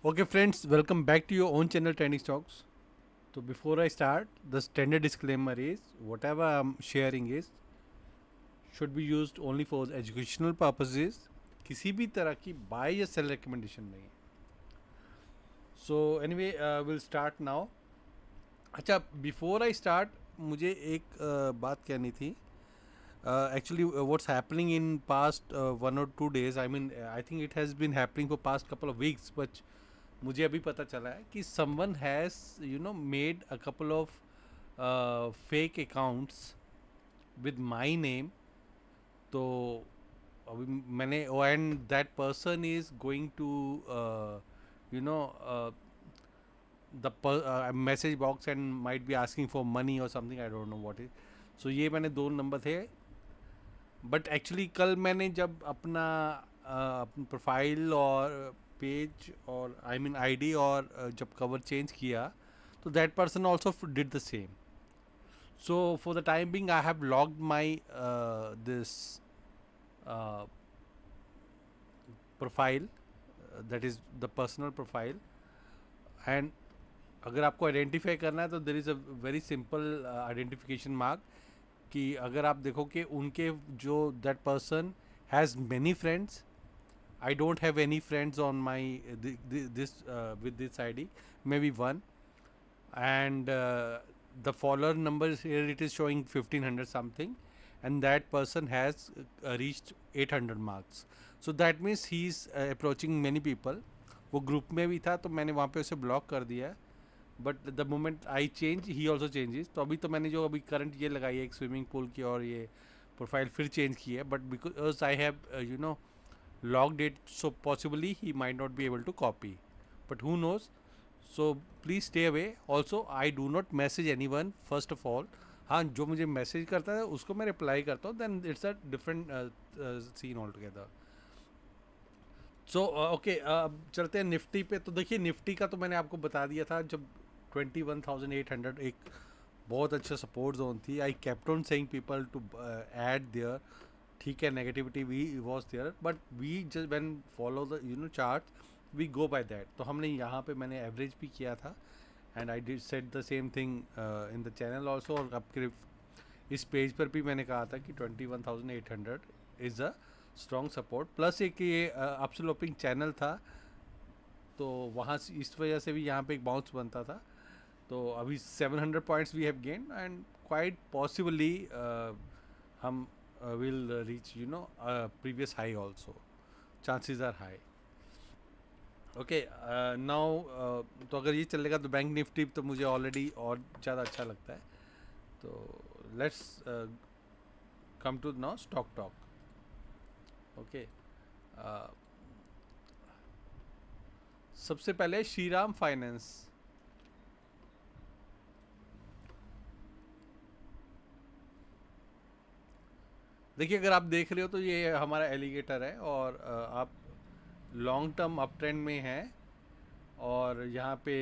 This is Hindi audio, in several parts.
Okay, friends, welcome back to your own channel, Trending Stocks. So, before I start, the standard disclaimer is whatever I'm sharing is should be used only for educational purposes. किसी भी तरह की buy या sell recommendation नहीं है. So, anyway, we'll start now. अच्छा, before I start, मुझे एक बात कहनी थी. Actually, what's happening in past 1 or 2 days? I mean, I think it has been happening for past couple of weeks, but मुझे अभी पता चला है कि someone has made a couple of fake accounts with my name. तो अभी मैंने and that person is going to you know the message box and might be asking for money or something. I don't know what it. So ये मैंने दो नंबर थे. बट एक्चुअली कल मैंने जब अपना प्रोफाइल और पेज और आई मीन आईडी और जब कवर चेंज किया तो that person also did the same. So for the time being I have logged my this profile, that is the personal profile. And अगर आपको आइडेंटिफाई करना है तो there is a very simple identification mark कि अगर आप देखो कि उनके जो that person has many friends. I don't have any friends on my this with this ID, maybe one, and the follower numbers here it is showing 1500 something, and that person has reached 800 marks. So that means he is approaching many people. वो ग्रुप में भी था तो मैंने वहाँ पे उसे ब्लॉक कर दिया. But the moment I change he also changes. तो अभी तो मैंने जो अभी करंट ये लगाई है एक स्विमिंग पूल की और ये प्रोफाइल फिर चेंज की है. But because I have logged it, so possibly he might not be able to copy, but who knows. So please stay away. Also I do not message anyone first of all. हाँ, जो मुझे मैसेज करता है उसको मैं रिप्लाई करता हूँ, then it's a different scene altogether. So okay, अब चलते हैं निफ्टी पे. तो देखिए निफ्टी का तो मैंने आपको बता दिया था जब 21,800 एक बहुत अच्छा सपोर्ट जोन थी. I kept on saying people to add there. ठीक है, negativity we was there but we just when follow the chart we go by that. तो हमने यहाँ पे मैंने एवरेज भी किया था and I did set the same thing in the channel also. और आपके इस पेज पर भी मैंने कहा था कि 21,800 is a strong support. Plus एक ये अपस्लोपिंग चैनल था तो वहाँ से इस वजह से भी यहाँ पे एक बाउंस बनता था. तो अभी 700 points we have gain and quite possibly हम will reach previous high also. Chances are high. Okay, now तो अगर ये चलेगा तो बैंक निफ्टी तो मुझे ऑलरेडी और ज़्यादा अच्छा लगता है. तो let's come to now stock talk. Okay, सबसे पहले श्रीराम फाइनेंस. देखिए अगर आप देख रहे हो तो ये हमारा एलिगेटर है और आप लॉन्ग टर्म अप ट्रेंड में हैं. और यहाँ पे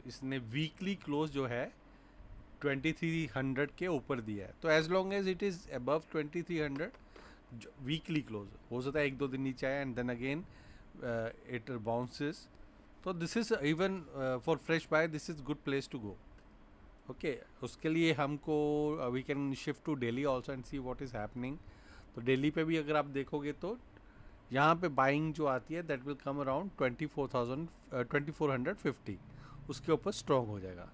इसने वीकली क्लोज जो है 2300 के ऊपर दिया है. तो as long as it is above 2300 weekly close, हो सकता है एक दो दिन नीचे आए and then again it bounces. तो this is even for fresh buy this is good place to go. Okay, उसके लिए हमको we can shift to daily also and see what is happening. तो डेली पे भी अगर आप देखोगे तो यहाँ पे बाइंग जो आती है दैट विल कम अराउंड 2450, उसके ऊपर स्ट्रॉन्ग हो जाएगा.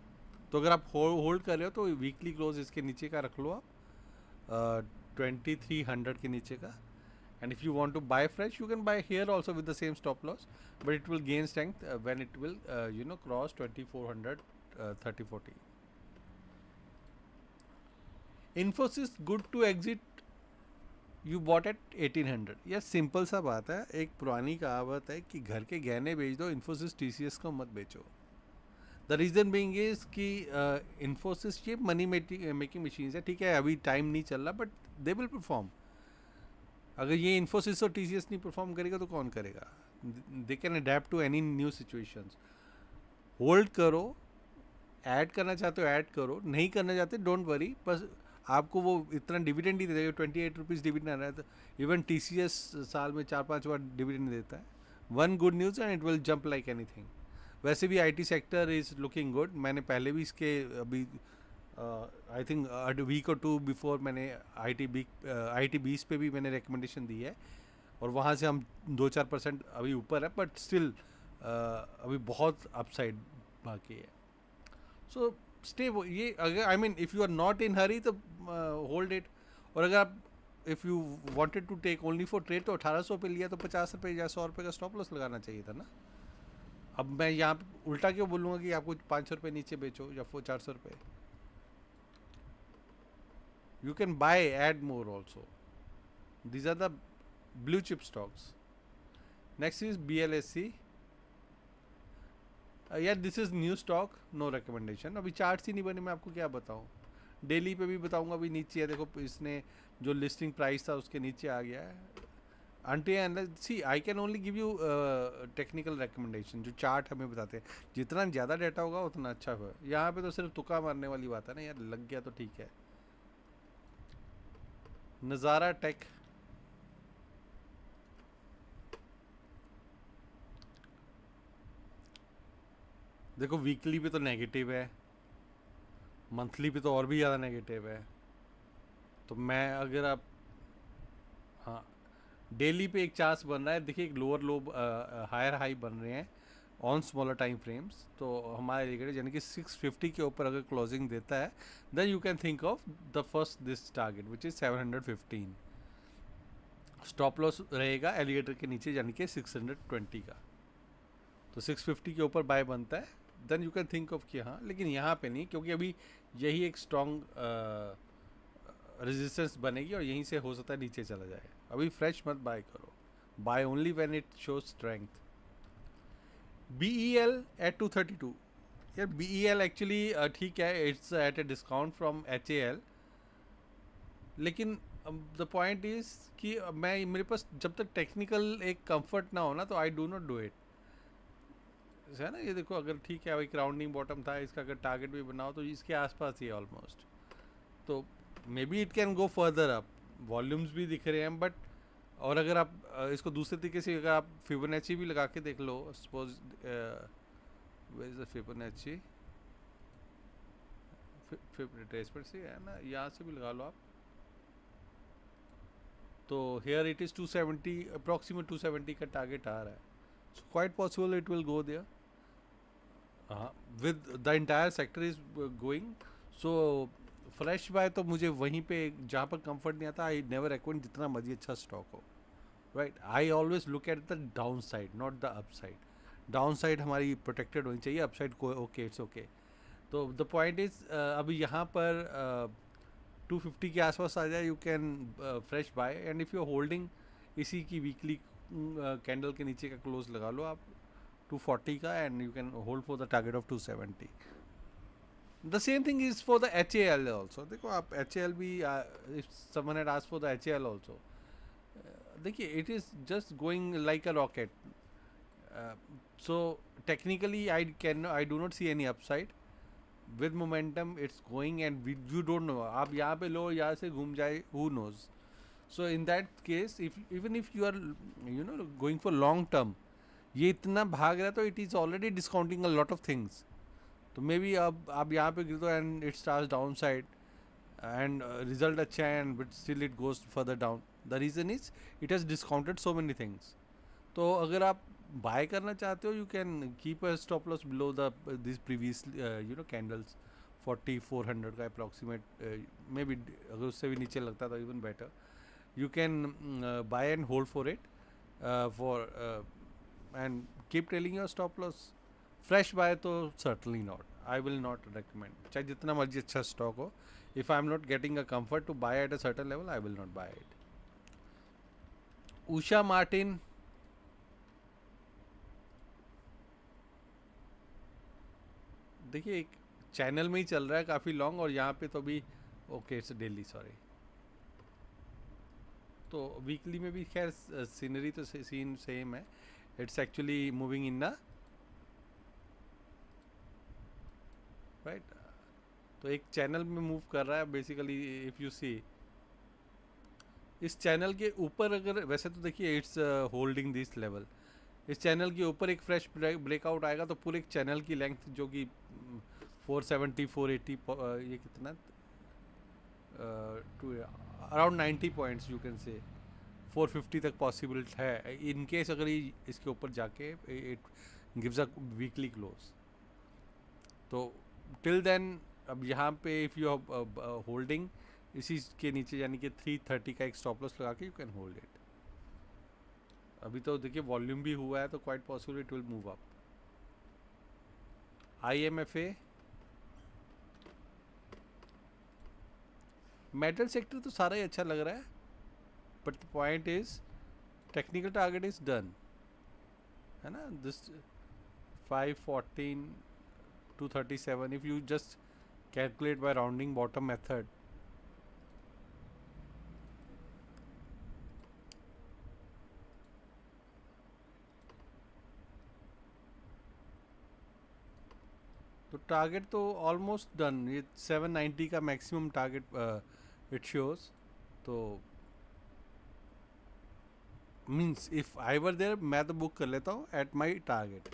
तो अगर आप होल्ड कर रहे हो तो वीकली क्लोज इसके नीचे का रख लो आप 2300 के नीचे का. And if you want to buy fresh you can buy here also with the same stop loss, but it will gain strength when it will cross 2400 30-40. Infosys good to exit. You bought at 1800. यह सिंपल सा बात है. एक पुरानी कहावत है कि घर के गहने बेच दो, इन्फोसिस टीसीएस को मत बेचो. द रीज़न बीइंग इज कि इन्फोसिस ये मनी मेकिंग मशीन्स है. ठीक है, अभी टाइम नहीं चल रहा बट दे विल परफॉर्म. अगर ये इन्फोसिस और टीसीएस नहीं परफॉर्म करेगा तो कौन करेगा. They can adapt to any new situations. Hold करो, ऐड करना चाहते हो ऐड करो, नहीं करना चाहते डोंट वरी. बस आपको वो इतना डिविडेंड ही दे देगा. 28 रुपीज़ डिविडेंड आ रहा है. तो इवन टीसीएस साल में 4-5 बार डिविडेंड देता है. One good news and it will jump like anything. वैसे भी IT sector is looking good. मैंने पहले भी इसके अभी आई थिंक वीक और टू बिफोर मैंने आई टी बीस पे भी मैंने रिकमेंडेशन दी है, और वहाँ से हम 2-4% अभी ऊपर है, बट स्टिल अभी बहुत अपसाइड बाकी है. सो स्टे ये अगर I mean if you are not in hurry तो होल्ड इट. और अगर आप if you wanted to take only for trade तो 1800 पे लिया तो 50 रुपये या 100 रुपये का स्टॉप लॉस लगाना चाहिए था ना. अब मैं यहाँ पे उल्टा क्यों बोलूँगा कि आपको 500 रुपये नीचे बेचो या 400 रुपये. You can buy, add more also. These are the blue chip stocks. Next is BLSC. Yeah, this is new stock, no recommendation. अभी चार्ट ही नहीं बने, मैं आपको क्या बताऊँ. डेली पे भी बताऊँगा, अभी नीचे है देखो, इसने जो लिस्टिंग प्राइस था उसके नीचे आ गया है. See I can only give you technical recommendation, जो चार्ट हमें बताते हैं. जितना ज़्यादा डाटा होगा उतना अच्छा होगा. यहाँ पे तो सिर्फ तुक्का मारने वाली बात है ना यार, लग गया तो ठीक है. नज़ारा टेक, देखो वीकली पे तो नेगेटिव है, मंथली पे तो और भी ज़्यादा नेगेटिव है. तो मैं अगर आप हाँ डेली पे एक चांस बन रहा है. देखिए एक लोअर लो हायर हाई बन रहे हैं ऑन स्मॉलर टाइम फ्रेम्स. तो हमारे लिए यानी कि 650 के ऊपर अगर क्लोजिंग देता है then you can think of the first this target which is 715. Stop loss रहेगा एलिगेटर के नीचे यानी कि 620 का. तो 650 के ऊपर बाय बनता है then you can think of कि हाँ. लेकिन यहाँ पे नहीं, क्योंकि अभी यही एक स्ट्रॉन्ग रेजिस्टेंस बनेगी और यहीं से हो सकता है नीचे चला जाए. अभी फ्रेश मत बाय करो, buy only when it shows strength. BEL at 232. यार BEL एक्चुअली ठीक है, it's at a discount from HAL. लेकिन द पॉइंट इज़ कि मैं मेरे पास जब तक टेक्निकल एक कंफर्ट ना हो ना तो आई डू नॉट डू इट. है ना, ये देखो अगर ठीक है एक राउंडिंग बॉटम था, इसका अगर टारगेट भी बनाओ तो इसके आसपास ही है ऑलमोस्ट. तो may be it can go further up, volumes भी दिख रहे हैं बट. और अगर आप इसको दूसरे तरीके से अगर आप फिबोनाची भी लगा के देख लो, suppose where is the Fibonacci retracement से है ना, यहाँ से भी लगा लो आप. तो हेयर इट इज़ 270, अप्रॉक्सीमेट 270 का टारगेट आ रहा है. So quite possible it will go there with the entire sector is going. So fresh buy तो मुझे वहीं पे जहाँ पर कंफर्ट नहीं आता, आई नेवर रिकमेंड जितना मर्जी अच्छा स्टॉक हो. Right, I always look at the down side not the up side. Down side हमारी प्रोटेक्टेड होनी चाहिए, अप साइड को ओके इट्स ओके. तो द पॉइंट इज अभी यहाँ पर 250 के आसपास आ जाए you can fresh buy. And if you are holding इसी की वीकली कैंडल के नीचे का क्लोज लगा लो आप 240 का, and you can hold for the target of 270. The same thing is for the HAL also. देखो आप HAL भी if someone had asked for the HAL also, देखिए it is just going like a rocket. So technically I do not see any upside. With momentum it's going and you don't know, आप यहाँ पे लो यहाँ से घूम जाए, who knows. So in that case even if you are you know going for long term, ये इतना भाग रहा है तो it is already discounting a lot of things. तो मे बी अब आप यहाँ पे गिर दो and it starts down side and result अच्छा है and but still it goes further down. The reason is it has discounted so many things. तो अगर आप बाय करना चाहते हो you can keep a stop loss below the this previous you know candles 4400 का अप्रॉक्सीमेट. मे बी अगर उससे भी नीचे लगता तो even better. You can buy and hold for it for and keep trailing your stop loss. Fresh buy तो certainly not, I will not recommend. चाहे जितना मर्जी अच्छा स्टॉक हो, if I am not getting a comfort to buy at a certain level I will not buy it. Usha Martin, देखिए एक चैनल में ही चल रहा है काफ़ी लॉन्ग, और यहाँ पे तो भी ओके इट्स डेली सॉरी. तो वीकली में भी खैर सीनरी तो सीन सेम है. इट्स एक्चुअली मूविंग इन ना राइट. तो एक चैनल में मूव कर रहा है बेसिकली. इफ़ यू सी इस चैनल के ऊपर अगर, वैसे तो देखिए इट्स होल्डिंग दिस लेवल, इस चैनल के ऊपर एक फ्रेश ब्रेकआउट आएगा तो पूरे एक चैनल की लेंथ जो कि 470 480 ये कितना to around 90 points you can say 450 तक पॉसिबल है इन केस अगर ये इसके ऊपर जाके it gives a weekly close. तो टिल देन अब यहाँ पे इफ़ यू होल्डिंग इसी के नीचे यानी कि 330 का एक स्टॉप लॉस लगा के यू कैन होल्ड इट। अभी तो देखिए वॉल्यूम भी हुआ है तो quite possible it will move up. IMFA metal sector तो सारा ही अच्छा लग रहा है but the point is technical target is done है ना। This 514 237 if you just calculate by rounding bottom method तो टारगेट तो ऑलमोस्ट डन। ये 790 का मैक्सिमम टारगेट इट शोज। तो means if I were there मैं तो बुक कर लेता हूँ एट माई टारगेट।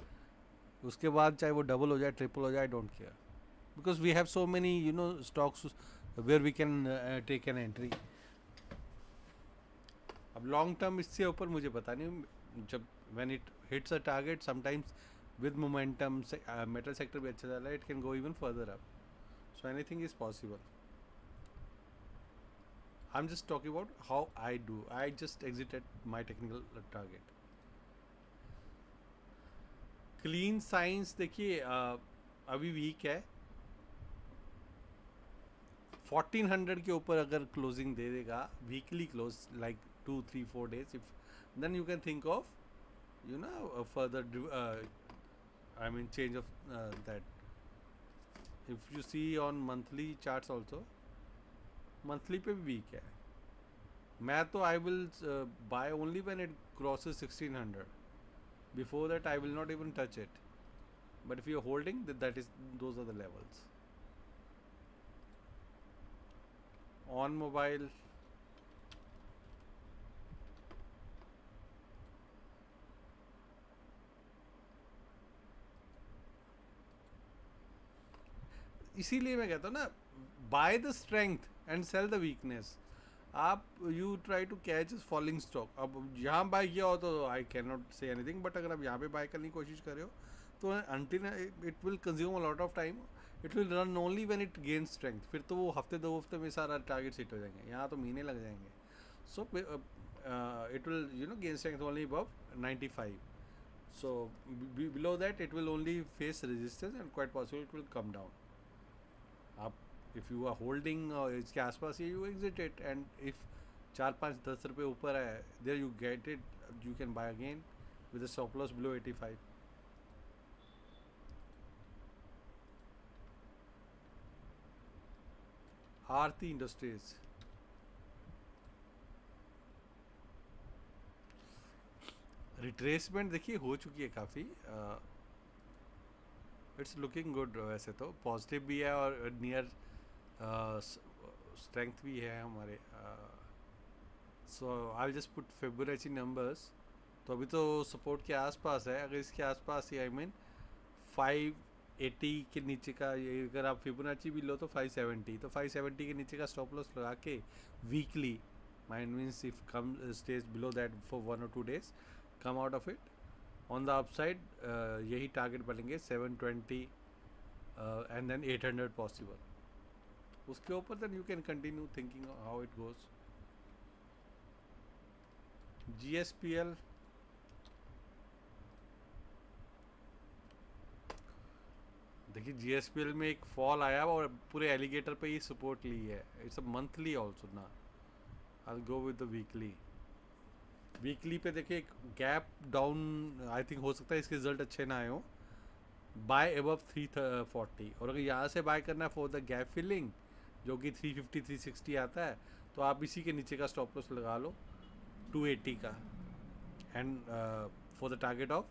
उसके बाद चाहे वो डबल हो जाए ट्रिपल हो जाए I don't care because we have so many you know stocks where we can take an entry. अब लॉन्ग टर्म इससे ऊपर मुझे पता नहीं। जब when it hits a target sometimes with momentum metal sector भी अच्छा चल रहा है it can go even further up so anything is possible. I'm just talking about how I just exited my technical target. Clean Science देखिए अभी वीक है 1400 के ऊपर अगर क्लोजिंग दे देगा weekly close like 2 3 4 days if then you can think of you know a further I mean change of that. If you see on monthly charts also monthly पे भी weak है। मैं तो I will buy only when it crosses 1600. Before that I will not even touch it. But if you're holding that is those are the levels. On mobile इसीलिए मैं कहता हूँ ना buy the strength and sell the weakness. आप you try to catch falling stock. अब यहाँ बाय किया हो तो I can not say anything but अगर आप यहाँ पे बाय करने की कोशिश कर रहे हो तो until it will consume a lot of time. It will run only when it gain strength. फिर तो वो हफ्ते 2 हफ्ते में सारा टारगेट हिट हो जाएंगे। यहाँ तो महीने लग जाएंगे। So it will you know gain strength only above 95। So below that it will only face resistance and quite possible it will come down. आप इफ़ यू आर होल्डिंग इसके आसपास you exit it and if 4 5 10 रुपये ऊपर है there you get it you can buy again with a stop loss below 85। Aarti industries retracement देखिए हो चुकी है काफ़ी। It's looking good. वैसे तो पॉजिटिव भी है और नियर स्ट्रेंथ भी है हमारे। So I just put Fibonacci numbers. तो अभी तो सपोर्ट के आसपास है। अगर इसके आसपास ही आई मीन 580 के नीचे का ये अगर आप फिबोनाची भी लो तो 570 तो 570 के नीचे का स्टॉप लॉस लगा के weekly mind means if come stays below that for 1 or 2 days come out of it on the upside यही टारगेट बनेंगे 720 एंड देन 800 पॉसिबल। उसके ऊपर then you can continue thinking how it goes. GSPL देखिए GSPL में एक फॉल आया और पूरे एलिगेटर पे ही सपोर्ट ली है। इट्स अ मंथली ऑल्सो ना। I go with the weekly. Weekly पे देखिए एक गैप डाउन आई थिंक हो सकता है इसके रिजल्ट अच्छे ना आए हो। बाय अबव 340 और अगर यहाँ से बाय करना है फॉर द गैप फिलिंग जो कि 350 360 आता है तो आप इसी के नीचे का स्टॉप लॉस लगा लो 280 का। And for the target of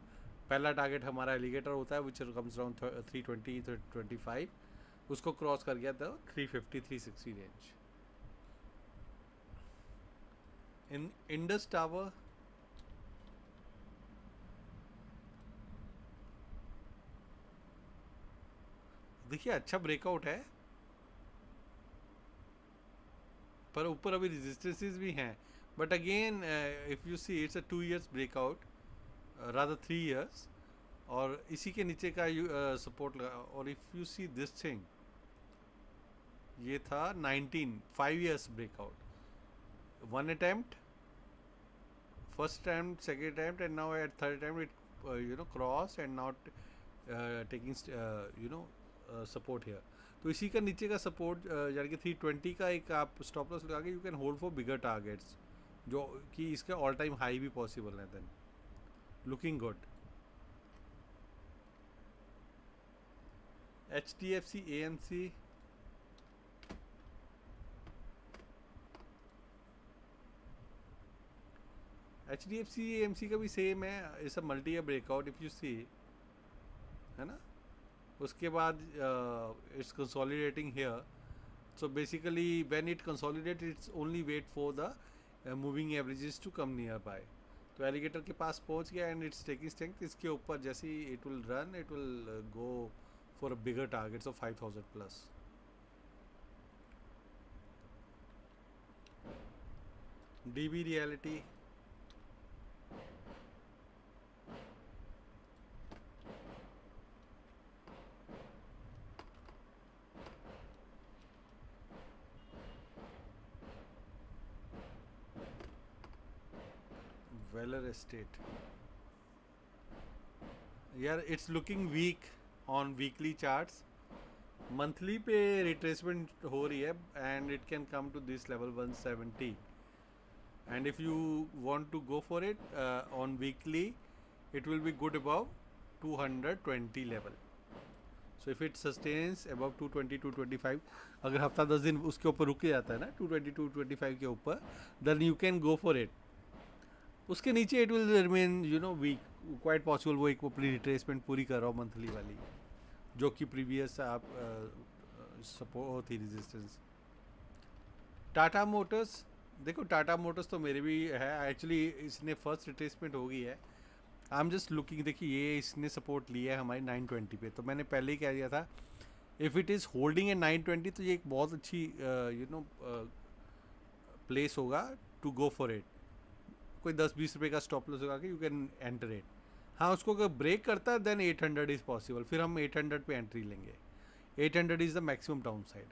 पहला टारगेट हमारा एलिगेटर होता है विच कम्स अराउंड 320 325 उसको क्रॉस कर गया तो 350 360 रेंज। इन इंडस टावर देखिए अच्छा ब्रेकआउट है, पर ऊपर अभी रेजिस्टेंसेस भी हैं, but again if you see it's a 2 years breakout, rather 3 years, और इसी के नीचे का सपोर्ट लगा। और if you see this thing, ये था 5 years breakout, 1 attempt, first attempt, second attempt, and now at third attempt it cross and now taking support here। तो इसी का नीचे का सपोर्ट यानी कि 320 का एक आप स्टॉप लॉस लगा के you can hold for bigger targets, जो कि इसका ऑल टाइम हाई भी पॉसिबल है। Then looking good. HDFC AMC, HDFC AMC का भी सेम है, इस मल्टी या ब्रेकआउट इफ यू सी, है ना। उसके बाद it's consolidating here, so basically when it consolidate it's only wait for the moving averages to come nearby. तो एलिगेटर के पास पहुंच गया एंड इट्स टेकिंग स्ट्रेंथ। इसके ऊपर जैसे ही it will run, it will go for a bigger targets of 5000 plus. DB Reality, Veller Estate, यार it's looking weak on weekly charts. Monthly पे रिट्रेसमेंट हो रही है and it can come to this level 170, and if you want to go for it on weekly it will be good above 220 level. So if it sustains above 220 225, अगर हफ्ता 10 दिन उसके ऊपर रुक जाता है ना 220 225 के ऊपर, then you can go for it. उसके नीचे it will remain weak, quite possible वो एक अपनी रिट्रेसमेंट पूरी कर रहा हो मंथली वाली, जो कि प्रीवियस आप सपोर्ट होती रेजिस्टेंस। टाटा मोटर्स, देखो टाटा मोटर्स तो मेरे भी है एक्चुअली, इसने फर्स्ट रिट्रेसमेंट हो गई है। आई एम जस्ट लुकिंग, देखिए ये इसने सपोर्ट लिया है हमारी 920 पे, तो मैंने पहले ही कह दिया था if it is holding at 920 तो ये एक बहुत अच्छी प्लेस होगा टू गो फॉर इट। कोई 10-20 रुपये का स्टॉप लॉस लगा के यू कैन एंटर इट। हाँ, उसको अगर ब्रेक करता है देन 800 इज़ पॉसिबल, फिर हम 800 पे एंट्री लेंगे। 800 is the maximum down side,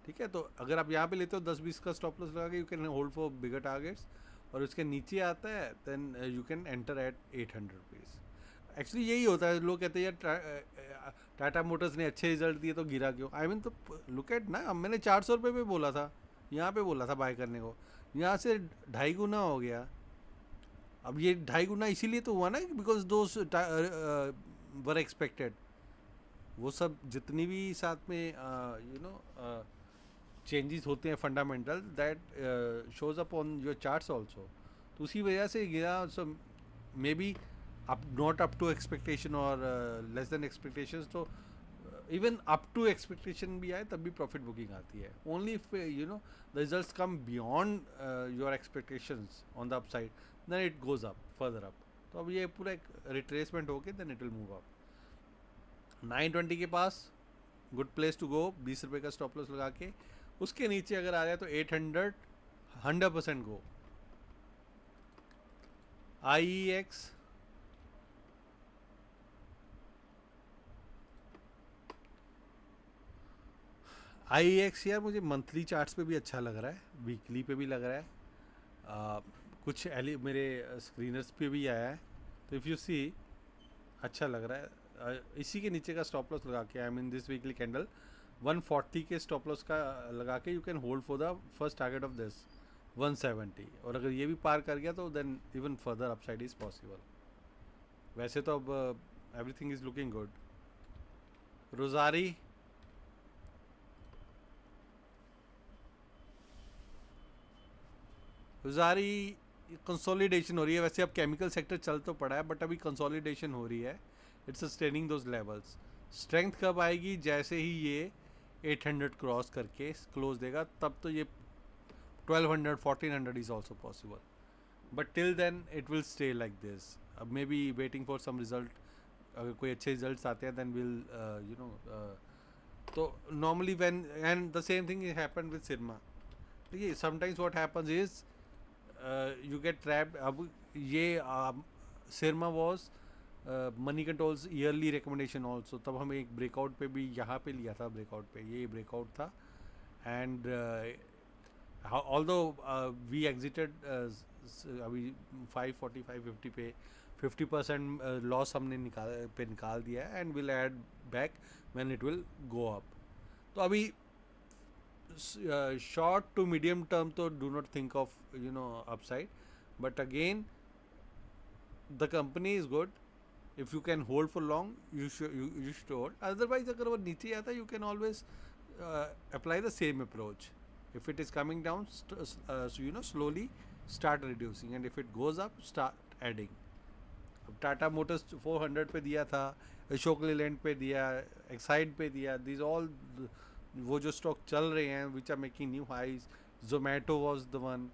ठीक है। तो अगर आप यहाँ पे लेते हो 10-20 का स्टॉप लॉस लगा के you can hold for bigger targets, और उसके नीचे आता है then you can enter at 800 rupees. Actually यही होता है, लोग कहते हैं यार टाटा मोटर्स ने अच्छे रिजल्ट दिए तो गिरा क्यों। आई मीन तो लुक एट ना, मैंने 400 रुपये पे बोला था, यहाँ पे बोला था बाय करने को, यहाँ से 2.5 गुना हो गया। अब ये 2.5 गुना इसीलिए तो हुआ ना बिकॉज दोस वर एक्सपेक्टेड। वो सब जितनी भी साथ में चेंजेस होते हैं fundamental, that shows up on your charts also, तो उसी वजह से गिरा। So maybe up not up to expectation or less than expectations, तो इवन अप टू एक्सपेक्टेशन भी आए तब भी प्रॉफिट बुकिंग आती है। Only if the results come beyond your expectations on the upside, then it goes up further up. तो अब ये पूरा एक रिट्रेसमेंट होके then it will move up. 920 के पास गुड प्लेस टू गो, 20 रुपये का स्टॉप लॉस लगा के। उसके नीचे अगर आ जाए तो 800 100% गो। IEX, IEX यार मुझे मंथली चार्ट्स पे भी अच्छा लग रहा है, वीकली पे भी लग रहा है, कुछ मेरे स्क्रीनर्स पे भी आया है, तो इफ़ यू सी अच्छा लग रहा है। इसी के नीचे का स्टॉप लॉस लगा के, I mean this weekly candle 140 के स्टॉप लॉस का लगा के you can hold for the first target of this 170, और अगर ये भी पार कर गया तो then even further upside is possible. वैसे तो अब everything is looking good. Rossari, Rossari consolidation हो रही है। वैसे अब केमिकल सेक्टर चल तो पड़ा है बट अभी कंसोलिडेशन हो रही है, it's sustaining those levels. Strength कब आएगी, जैसे ही ये 800 क्रॉस करके क्लोज देगा तब तो ये 1200 1400 is also possible, but till then it will stay like this. अब maybe waiting for some result अगर कोई अच्छे रिजल्ट्स आते हैं देन विल यू नो, तो normally when and the same thing happen with Sirma. देखिए sometimes what happens is you get trapped. अब ये Sirma was Moneycontrol's early recommendation also. तब हम एक ब्रेकआउट पे भी यहाँ पे लिया था, ब्रेकआउट पे ये ब्रेकआउट था. एंड ऑल्दो वी एग्जिटेड अभी 540 550 पे 50% लॉस हमने निकाल दिया है. And will add back when it will go up. तो अभी शॉर्ट टू मीडियम टर्म तो do not think of you know upside, but again the company is good. If you can hold for long, you should hold. Otherwise, अगर वो नीचे आता है, you can always apply the same approach. If it is coming down, so you know, slowly start reducing, and if it goes up, start adding. अब टाटा मोटर्स 400 पे दिया था, अशोक लेलैंड पे दिया, एक्साइड पे दिया. These all वो जो स्टॉक चल रहे हैं which are making new highs. Zomato was the one,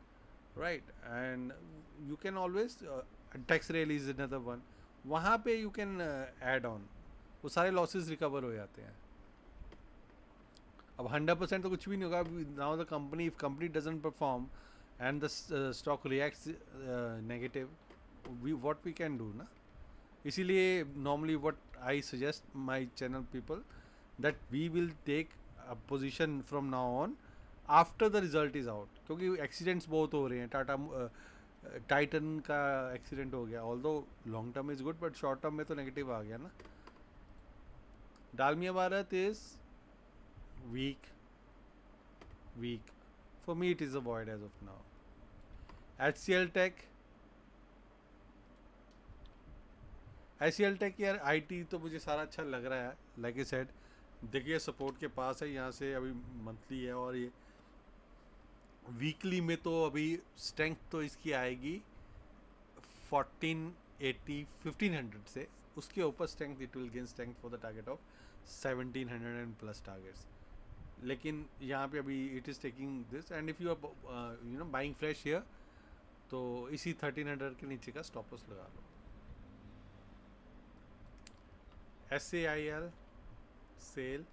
right? And you can always TexRail is another one. वहाँ पे यू कैन ऐड ऑन, वो सारे लॉसेस रिकवर हो जाते हैं. अब 100% तो कुछ भी नहीं होगा. Now the company, if company doesn't perform and the stock reacts negative, we what we can do ना. इसीलिए normally what I suggest my channel people that we will take a position from now on after the result is out. क्योंकि एक्सीडेंट्स बहुत हो रहे हैं. टाइटन का एक्सीडेंट हो गया. Although long term is good, but short term में तो नेगेटिव आ गया ना. Dalmia Bharat is weak. For me it is avoid as of now. HCL tech यार IT तो मुझे सारा अच्छा लग रहा है. लाइक आई सेड, देखिए सपोर्ट के पास है यहाँ से. अभी मंथली है और ये वीकली में तो अभी स्ट्रेंथ तो इसकी आएगी 1480 1500 से. उसके ऊपर strength, it will gain strength for the target of 1700 and plus targets. लेकिन यहाँ पे अभी it is taking this. And if you are you know buying fresh here, तो इसी 1300 के नीचे का स्टॉप लॉस लगा लो. SAIL sail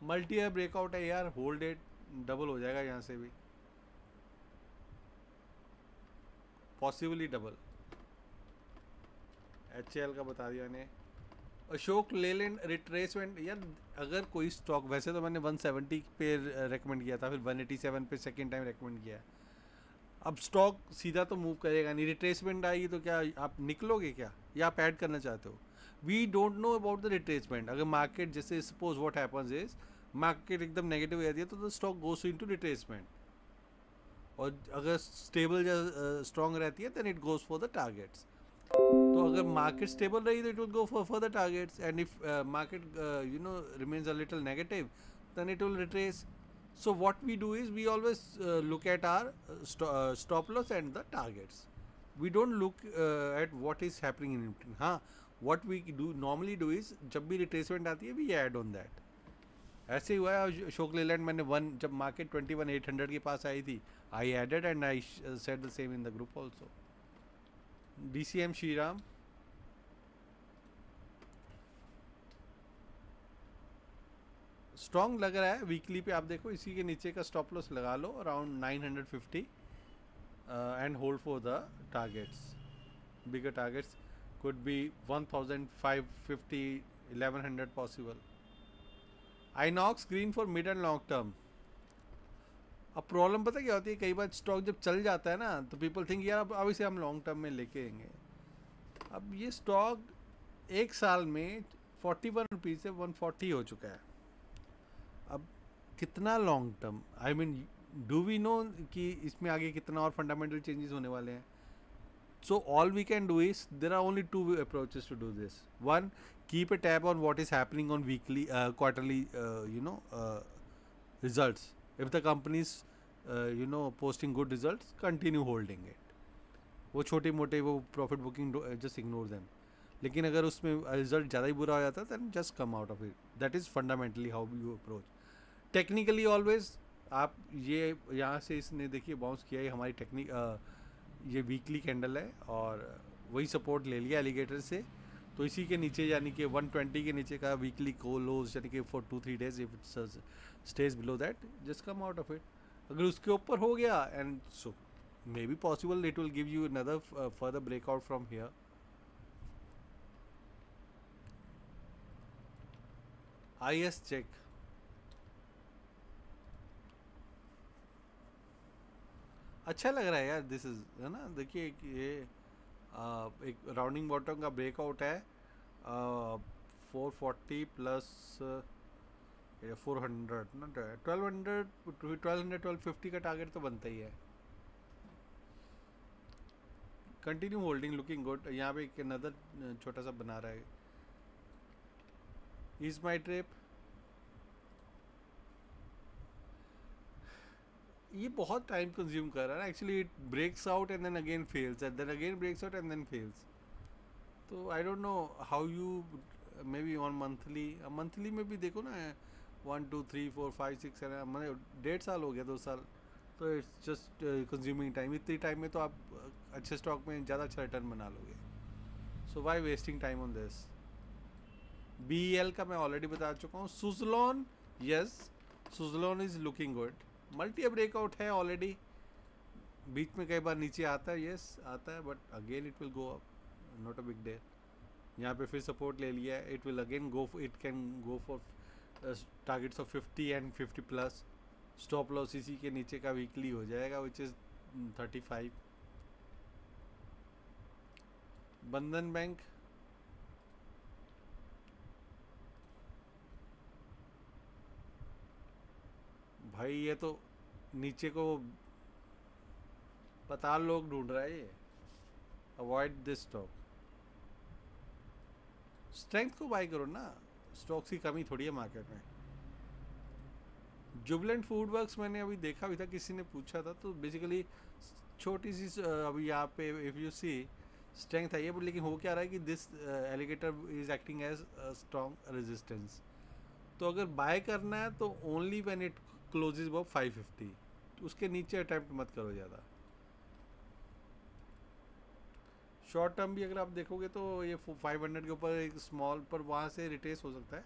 multi year breakout है यार. होल्ड इट, डबल हो जाएगा यहाँ से भी, पॉसिबली डबल. HCL का बता दिया मैंने. अशोक लेलैंड रिट्रेसमेंट यार. अगर कोई स्टॉक, वैसे तो मैंने 170 पे रेकमेंड किया था, फिर 187 पे सेकेंड टाइम रेकमेंड किया. अब स्टॉक सीधा तो मूव करेगा नहीं. रिट्रेसमेंट आएगी तो क्या आप निकलोगे क्या, या आप ऐड करना चाहते हो? We don't know about the retracement. अगर मार्केट, जैसे suppose what happens is market एकदम नेगेटिव हो जाती है, तो the stock goes into retracement. और अगर स्टेबल या स्ट्रॉन्ग रहती है then it goes for the targets. तो अगर मार्केट स्टेबल रही तो it will go for the targets. And if market you know remains a little negative, then it will retrace. So what we do is we always look at our stop loss and the targets. We don't look at what is happening in between. हाँ, what we do normally do is जब भी retracement आती है we add on that. ऐसे ही हुआ है अशोक लेलैंड. मैंने जब मार्केट 21,800 के पास आई थी, I added and I said the same in the group also. DCM Shriram strong लग रहा है. वीकली पे आप देखो, इसी के नीचे का स्टॉप लॉस लगा लो around 950 and hold for the targets. Bigger targets could be 1550 1100 possible. Inox Green for mid and long term. अब प्रॉब्लम पता क्या होती है, कई बार स्टॉक जब चल जाता है ना, तो पीपल थिंक यार अब इसे हम लॉन्ग टर्म में लेके आएंगे. अब ये स्टॉक एक साल में 41 रुपीज़ से 140 हो चुका है. अब कितना long term, I mean do we know कि इसमें आगे कितना और फंडामेंटल चेंजेस होने वाले हैं. So all we can do is, there are only two approaches to do this. One, keep a tab on what is happening on weekly quarterly you know results. If the companies you know posting good results, continue holding it. वो छोटे मोटे वो profit booking just ignore them. लेकिन अगर उसमें रिजल्ट ज़्यादा ही बुरा हो जाता है than just come out of it. That is fundamentally how you approach. Technically always आप ये यहाँ से इसने देखिए बाउंस किया है. हमारी ये वीकली कैंडल है और वही सपोर्ट ले लिया एलिगेटर से, तो इसी के नीचे यानी कि 120 के नीचे का वीकली क्लोज यानी कि for 2-3 days if it stays below that just come out of it. अगर उसके ऊपर हो गया and so maybe possible it will give you another further breakout from here. IS check. अच्छा लग रहा है यार. दिस इज है ना, देखिए ये एक राउंडिंग बॉटम का ब्रेकआउट है. 440 प्लस 400 ना, 1250 का टारगेट तो बनता ही है. Continue holding, looking good. यहाँ पे एक अनदर छोटा सा बना रहा है. Is my trip. ये बहुत टाइम कंज्यूम कर रहा है ना actually. It breaks out and then again fails and then again breaks out and then fails. तो I don't know how you maybe on monthly में भी देखो ना, 1 2 3 4 5 6 मैंने 1.5 साल हो गया, 2 साल. तो इट्स जस्ट कंज्यूमिंग टाइम. इतनी टाइम में तो आप अच्छे स्टॉक में ज़्यादा अच्छा रिटर्न बना लोगे. So why wasting time on this. BEL का मैं ऑलरेडी बता चुका हूँ. Suzlon, yes Suzlon is looking good. Multi breakout है ऑलरेडी. बीच में कई बार नीचे आता है, यस आता है, but again it will go up, not a big deal. यहाँ पे फिर सपोर्ट ले लिया है. It will again go, it can go for targets of 50 and 50 plus. Stop loss इसी के नीचे का वीकली हो जाएगा विच इज 35. बंधन बैंक, भाई ये तो नीचे को पताल लोग ढूंढ रहा है ये. Avoid this stock. स्ट्रेंथ को बाय करो ना, स्टॉक्स की कमी थोड़ी है मार्केट में. जुबलेंट फूड वर्क्स मैंने अभी देखा भी था, किसी ने पूछा था. तो बेसिकली छोटी सी अभी यहाँ पे इफ यू सी स्ट्रेंथ है ये, लेकिन हो क्या रहा है कि this alligator is acting as strong resistance. तो अगर बाय करना है तो only when it closes above 550. उसके नीचे अटैम्प्ट मत करो ज़्यादा. शॉर्ट टर्म भी अगर आप देखोगे तो ये 500 के ऊपर एक स्मॉल पर वहाँ से रिट्रेस हो सकता है.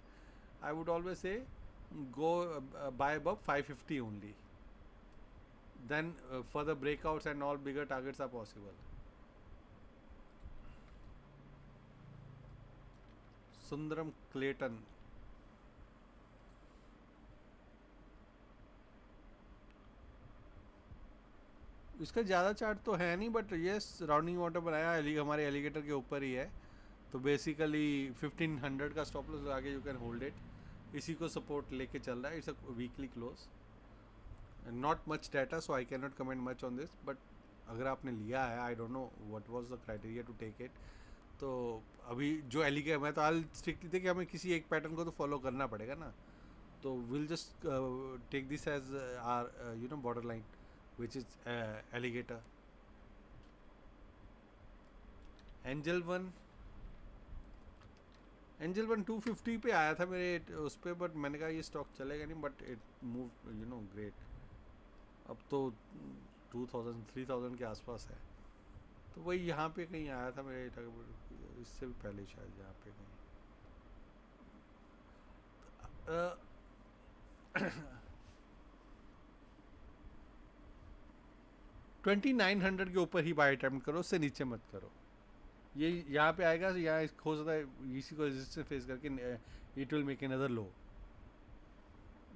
I would always say go buy above 550 only, then further breakouts and all bigger targets are possible. Sundaram Clayton, इसका ज़्यादा चार्ट तो है नहीं, बट यस राउंडिंग वाटर बनाया हमारे एलिगेटर के ऊपर ही है. तो बेसिकली 1500 का स्टॉप लॉस लगा के यू कैन होल्ड इट. इसी को सपोर्ट लेके चल रहा है. It's a weekly close, not much data so I can not comment much on this. But अगर आपने लिया है, I don't know what was the criteria to take it. तो अभी जो एलिगेटर, मैं तो आई स्ट्रिक्टली थे कि हमें किसी एक पैटर्न को तो फॉलो करना पड़ेगा ना. तो will just take this as are you know border line which is alligator. Angel One 250 पे आया था मेरे उस पर, बट मैंने कहा ये स्टॉक चलेगा नहीं. But it move you know great. अब तो 2000-3000 के आसपास है. तो वही यहाँ पे कहीं आया था मेरे, इससे भी पहले शायद यहाँ पे कहीं. 2900 के ऊपर ही बाय अटेम्प्ट करो, उससे नीचे मत करो. ये यहाँ पे आएगा, यहाँ हो सकता है इसी को रेजिस्टेंस फेस करके it will make another low.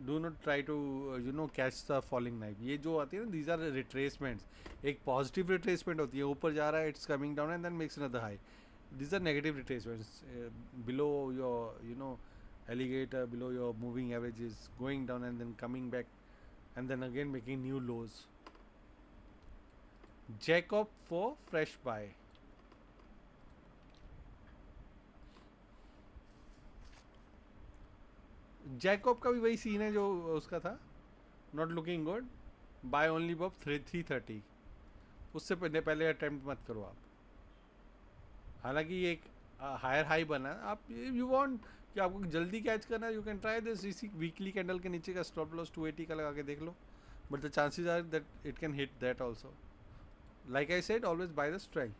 Do not try to you know catch the falling knife. ये जो आती है ना, दीज आर रिट्रेसमेंट्स. एक पॉजिटिव रिट्रेसमेंट होती है, ऊपर जा रहा है, it's coming down and then makes another high. These are negative retracements below your you know alligator, below your moving average is going down and then coming back and then again making new lows. Jacob for fresh buy. Jacob का भी वही सीन है जो उसका था, not looking good. Buy only above 330. उससे पहले अटेम्प्ट मत करो आप. हालांकि ये एक हायर हाई बना. आप यू वांट कि आपको जल्दी कैच करना है, यू कैन ट्राई दिस. इसी वीकली कैंडल के नीचे का स्टॉप लॉस 280 का लगा के देख लो. But the chances are that it can hit that also. Like I said, always buy the strength.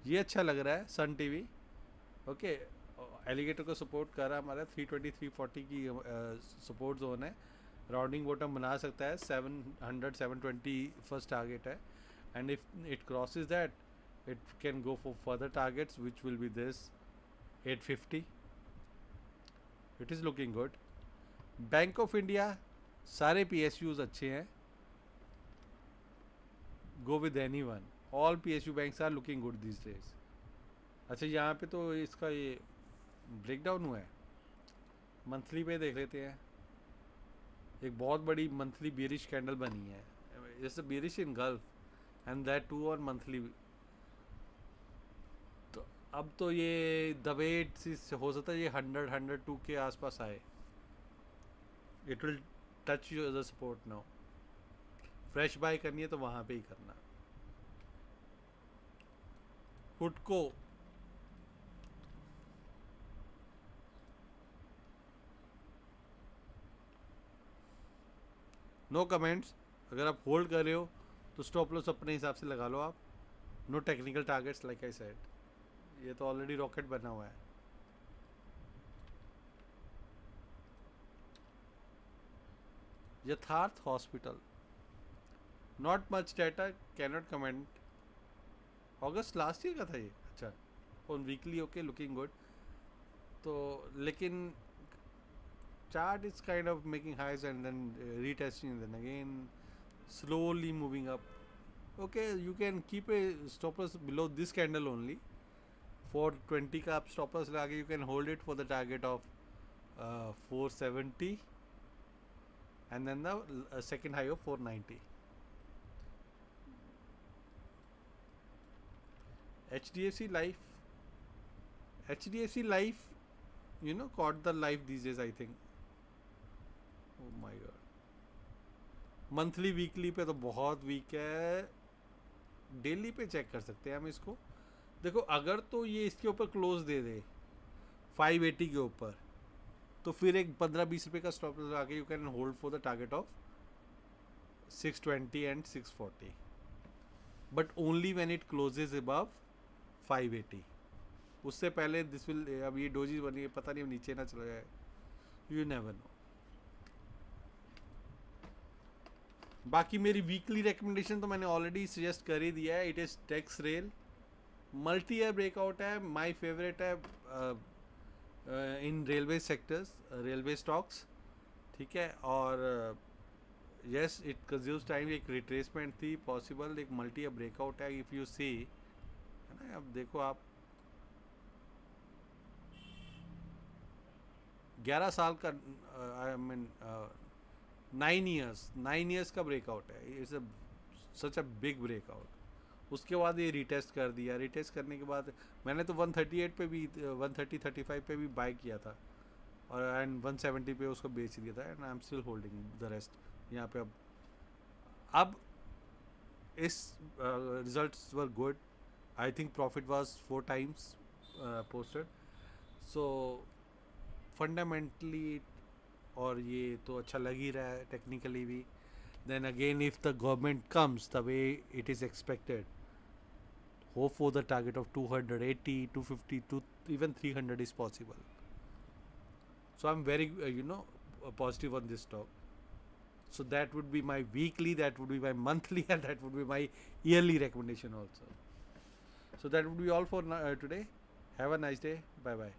ये अच्छा लग रहा है सन टीवी। ओके, एलिगेटर को सपोर्ट कर रहा है हमारा 320 340 की सपोर्ट जोन है। राउंडिंग बॉटम बना सकता है 700 720 फर्स्ट टारगेट है, and if it crosses that it can go for further targets which will be this 850। It is looking good. Bank of India सारे PSUs अच्छे हैं, go with any one, all PSU banks are looking good this days. अच्छा, यहाँ पे तो इसका ये ब्रेक डाउन हुआ है, मंथली पे देख लेते हैं। एक बहुत बड़ी मंथली बेरिश कैंडल बनी है, जैसे bearish in gulf and that too और मंथली। तो अब तो ये दबेट से हो सकता है ये 100 102 के आसपास आए। It will touch you as a support now. Fresh buy करनी है तो वहाँ पे ही करना। हुडको नो कमेंट्स। अगर आप होल्ड कर रहे हो तो स्टॉप लॉस अपने हिसाब से लगा लो आप। No technical targets like I said. ये तो ऑलरेडी रॉकेट बना हुआ है। Yatharth hospital, not much data, cannot comment. अगस्त लास्ट ईयर का था ये। अच्छा, on weekly okay, looking good. तो लेकिन chart is kind of making highs and then retesting and then again slowly moving up. Okay, you can keep a stop loss below this candle only. For 20 का आप stop loss लगा के you can hold it for the target of 470 and then the second high of 490. HDFC Life, HDFC Life, you know, caught the life these days I think. Oh my god, monthly weekly पे तो बहुत वीक है। डेली पे चेक कर सकते हैं हम इसको। देखो, अगर तो ये इसके ऊपर क्लोज दे दे 580 के ऊपर, तो फिर एक 15-20 रुपये का स्टॉप लगा के you can hold for the target of 620 and 640, but only when it closes above 580। उससे पहले दिस विल, अब ये डोजी बनी है, पता नहीं नीचे ना चला जाए, यू नेवर नो। बाकी मेरी वीकली रिकमेंडेशन तो मैंने ऑलरेडी सजेस्ट कर ही दिया है। It is Texrail, multi year breakout है, माय फेवरेट है in railway sectors, railway stocks, ठीक है। और यस, इट कंज्यूम्स टाइम। एक रिट्रेसमेंट थी पॉसिबल, एक मल्टी ईयर ब्रेकआउट है इफ़ यू सी, है ना। अब देखो आप 11 साल का, आई मीन 9 ईयर्स का ब्रेकआउट है। It's such a big breakout. उसके बाद ये रिटेस्ट कर दिया। रिटेस्ट करने के बाद मैंने तो 138 पे भी, 130-135 पे भी बाय किया था, और एंड 170 पे उसको बेच दिया था, and I am still holding the rest यहाँ पे। अब इस results were good. I think profit was 4 times posted, so fundamentally और ये तो अच्छा लग ही रहा है टेक्निकली भी। Then again if the government comes the way it is expected, hope for the target of 280, 250 to even 300 is possible. So I'm very positive on this stock. So that would be my weekly, that would be my monthly, and that would be my yearly recommendation also. So that would be all for today. Have a nice day. Bye bye.